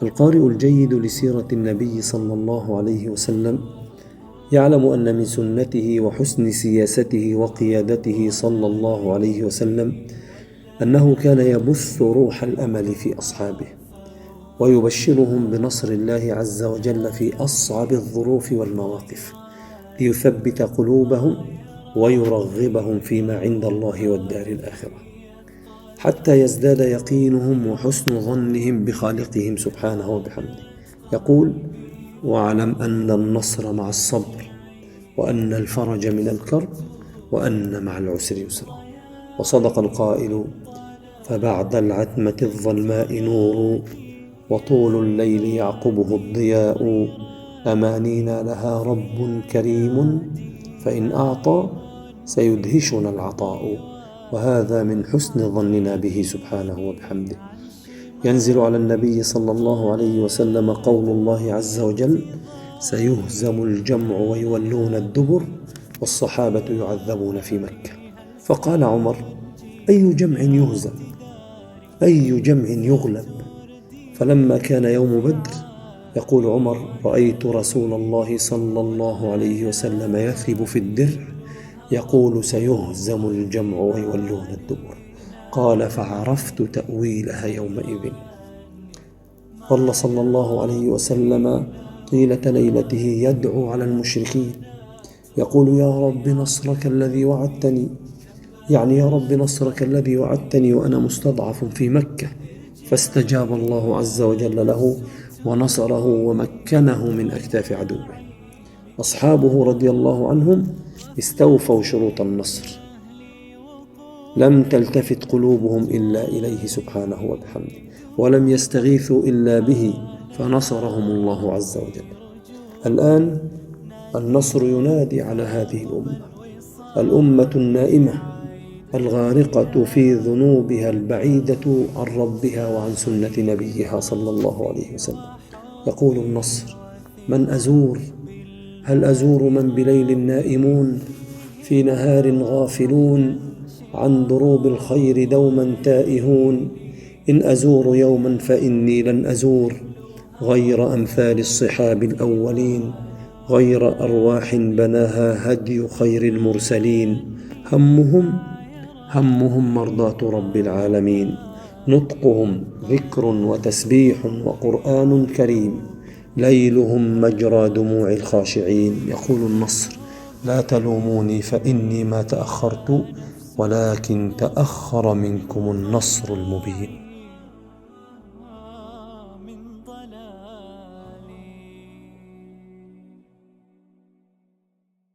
القارئ الجيد لسيرة النبي صلى الله عليه وسلم يعلم أن من سنته وحسن سياسته وقيادته صلى الله عليه وسلم أنه كان يبث روح الأمل في أصحابه ويبشرهم بنصر الله عز وجل في أصعب الظروف والمواقف ليثبت قلوبهم ويرغبهم فيما عند الله والدار الآخرة، حتى يزداد يقينهم وحسن ظنهم بخالقهم سبحانه وبحمده. يقول: واعلم أن النصر مع الصبر، وأن الفرج من الكرب، وأن مع العسر يسرا. وصدق القائل: فبعد العتمة الظلماء نور، وطول الليل يعقبه الضياء. أمانينا لها رب كريم، فإن أعطى سيدهشنا العطاء. وهذا من حسن ظننا به سبحانه وبحمده. ينزل على النبي صلى الله عليه وسلم قول الله عز وجل: سيهزم الجمع ويولون الدبر، والصحابة يعذبون في مكة. فقال عمر: أي جمع يهزم؟ أي جمع يغلب؟ فلما كان يوم بدر يقول عمر: رأيت رسول الله صلى الله عليه وسلم يثب في الدرع يقول: سيهزم الجمع ويولون الدبر. قال: فعرفت تأويلها يومئذ. ظل صلى الله عليه وسلم طيلة ليلته يدعو على المشركين يقول: يا رب نصرك الذي وعدتني، يعني يا رب نصرك الذي وعدتني وأنا مستضعف في مكة. فاستجاب الله عز وجل له ونصره ومكنه من أكتاف عدوه. أصحابه رضي الله عنهم استوفوا شروط النصر، لم تلتفت قلوبهم إلا إليه سبحانه وبحمده، ولم يستغيثوا إلا به، فنصرهم الله عز وجل. الآن النصر ينادي على هذه الأمة النائمة الغارقة في ذنوبها البعيدة عن ربها وعن سنة نبيها صلى الله عليه وسلم. يقول النصر: من أزور؟ هل أزور من بليل نائمون، في نهار غافلون، عن دروب الخير دوما تائهون؟ إن أزور يوما فإني لن أزور غير أمثال الصحاب الأولين، غير أرواح بناها هدي خير المرسلين. همهم مرضاة رب العالمين، نطقهم ذكر وتسبيح وقرآن كريم، ليلهم مجرى دموع الخاشعين. يقول النصر: لا تلوموني فإني ما تأخرت، ولكن تأخر منكم النصر المبين.